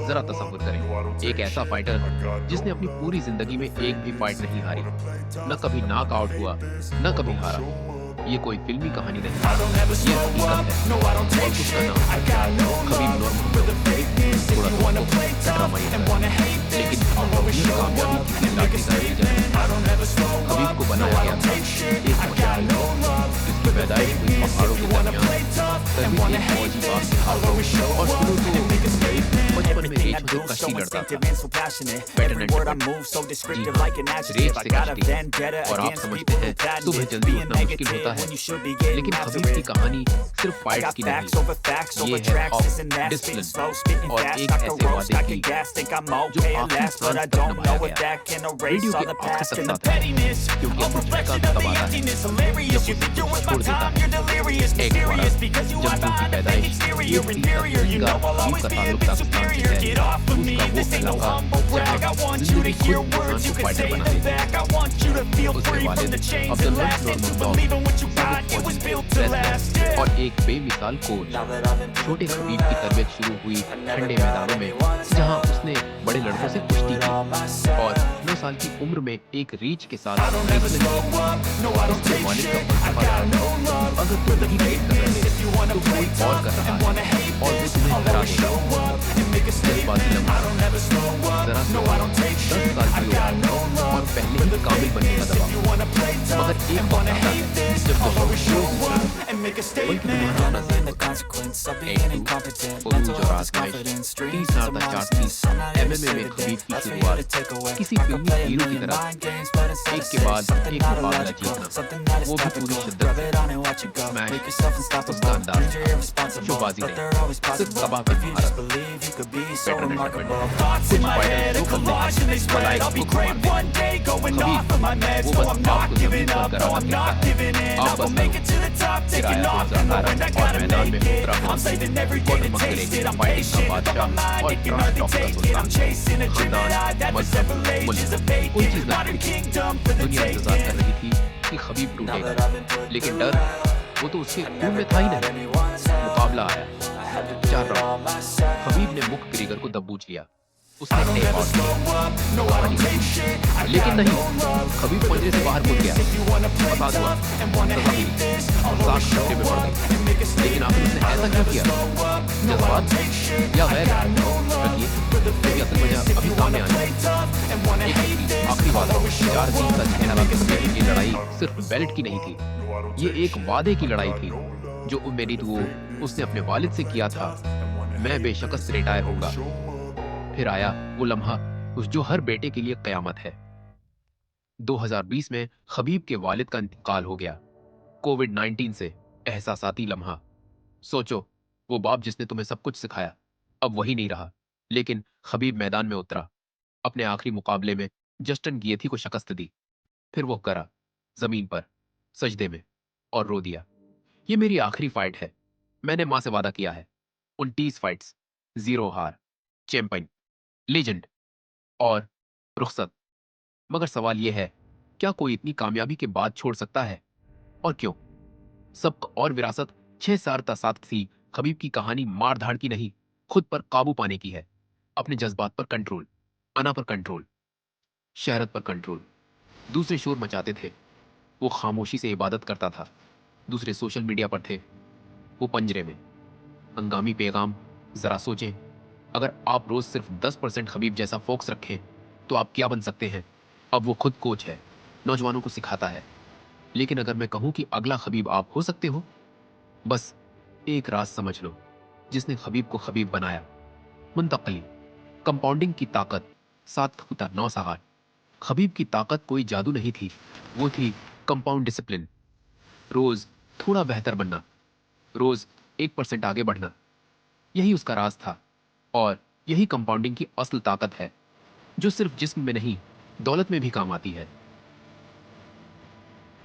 जरा तसव्वुर करें, एक ऐसा फाइटर जिसने अपनी पूरी जिंदगी में एक भी फाइट नहीं हारी, न कभी नॉक आउट हुआ, न कभी हारा। ये कोई फिल्मी कहानी नहीं, ये हकीकत है। और उसका नाम खबीब नूरमुहम्मद। थोड़ा तुमको ड्रामा ये लगा, लेकिन ये कामयाबी किसी लाठी का नतीजा है। खबीब को बनाया गया था एक मशाल में, जिसकी पैदाइश हुई पहाड़ों के दरमियान, कभी एक फौजी बाग के हाथों। और शुरू तो बचपन में रेछों से कश्ती लड़ता था, पैटर्न जी हाँ, रेस से कश्ती। और आप समझते हैं सुबह जल्दी उठना मुश्किल होता है, लेकिन खबीब की कहानी सिर्फ फाइट्स की नहीं, ये है ऑफ डिसिप्लिन और एक ऐसे वादे की जो आखिरी सांस तक निभाया गया। वीडियो के आखिर तक साथ है, क्योंकि अपनी झटका तब आता है जब वो सब कुछ छोड़ देता है। एक बार जब उनकी पैदाइश ये थी, तब खबीब का ताल्लुक पाकिस्तान से है। उसका वो इलाका जहाँ जिंदगी खुद इंसान को फाइटर बना देती है। उसके वालिद अब्दुल्ला और एक बेमिसाल कोच। छोटे खबीब की तरबियत शुरू हुई ठंडे मैदानों में, जहां उसने बड़े लड़कों से कुश्ती की और 9 साल की उम्र में एक रीच के साथ रेसलिंग की। उसके वालिद का फलसफा था, अगर तुम नहीं ट्रेन कर रहे तो कोई और कर रहा है और वो तुम्हें हरा देगा। जज्बाती लम्हा, जरा सा 10 साल की उम्र और पहले ही काबिल बनने का दबाव। मगर एक बात आता है, जब बल्कि तुम्हारा अपना ज़हन होता है। एक उरूज और आजमाइश, 30 साल तक चाटती एमएमए में खबीब की शुरुआत किसी फिल्मी हीरो की तरह, एक के बाद एक मुकाबला जीतना, वो भी पूरी शिद्दत से। स्मैश उसका अंदाज था, शोबाजी नहीं, सिर्फ कबा की महारत, पैटर्न कुछ फाइटर जो करते हैं भलाई भी मारते हैं। खबीब वो बस आपको जमीन पर कराता कहता है, आप बस करो। फिर आया 2018 और मैदान में उतरा कॉनर मकगरेगर, फाइटिंग का बादशाह और ट्रांस टॉक का सुल्तान। खानदान, मजहब, मुल्क, कोई चीज ना थी। दुनिया इंतजार कर रही थी कि खबीब टूटेगा, लेकिन डर वो तो उसके खून में था ही नहीं। मुकाबला आया, 4 राउंड। खबीब ने मकगरेगर को दबोच लिया, उसने टेक आउट किया, कहानी खत्म। लेकिन नहीं, खबीब पंजरे से बाहर कूद गया, फसाद हुआ, सजा मिली, 7 घंटे में पड़ गई। लेकिन आखिर उसने ऐसा क्यों किया? जज्बात या गैर? रखिए, क्योंकि असल वजह अभी सामने आई है। एक आखिरी वादा, 4 दिन का झेला के बगैर ये लड़ाई सिर्फ बेल्ट की नहीं थी, ये एक वादे की लड़ाई थी जो उम्मीद वो उसने अपने वालिद से किया था। मैं बेशकस रिटायर होऊंगा। फिर आया वो लम्हा उस जो हर बेटे के लिए कयामत है। 2020 में खबीब के वालिद का इंतकाल हो गया, कोविड-19 से। एहसासाती लम्हा। सोचो, वो बाप जिसने तुम्हें सब कुछ सिखाया अब वही नहीं रहा। लेकिन खबीब मैदान में उतरा, अपने आखिरी मुकाबले में जस्टिन गाएथी को शिकस्त दी। फिर वो करा जमीन पर सजदे में और रो दिया, ये मेरी आखिरी फाइट है। मैंने मां से वादा किया है, 29 फाइट्स, 0 हार, चैंपियन, लेजेंड और रुखसत। मगर सवाल यह है, क्या कोई इतनी कामयाबी के बाद छोड़ सकता है? और क्यों? सबक और विरासत 6 साल तक साथ थी। खबीब की कहानी मार धाड़ की नहीं, खुद पर काबू पाने की है। अपने जज्बात पर कंट्रोल, अना पर कंट्रोल, शहरत पर कंट्रोल। दूसरे शोर मचाते थे, वो खामोशी से इबादत करता था। दूसरे सोशल मीडिया पर थे, वो पंजरे में। हंगामी पैगाम। जरा सोचें, अगर आप रोज सिर्फ 10% खबीब जैसा फोकस रखें तो आप क्या बन सकते हैं? अब वो खुद कोच है, नौजवानों को सिखाता है। लेकिन अगर मैं कहूं कि अगला खबीब आप हो सकते हो, बस एक राज समझ लो, जिसने खबीब को खबीब बनाया। मुंतकली, कंपाउंडिंग की ताकत, 7 खूंटा 9 सहार। खबीब की ताकत कोई जादू नहीं थी, वो थी कंपाउंड डिसिप्लिन। रोज थोड़ा बेहतर बनना, रोज 1% आगे बढ़ना, यही उसका राज था। और यही कंपाउंडिंग की असल ताकत है, जो सिर्फ जिस्म में नहीं, दौलत में भी काम आती है।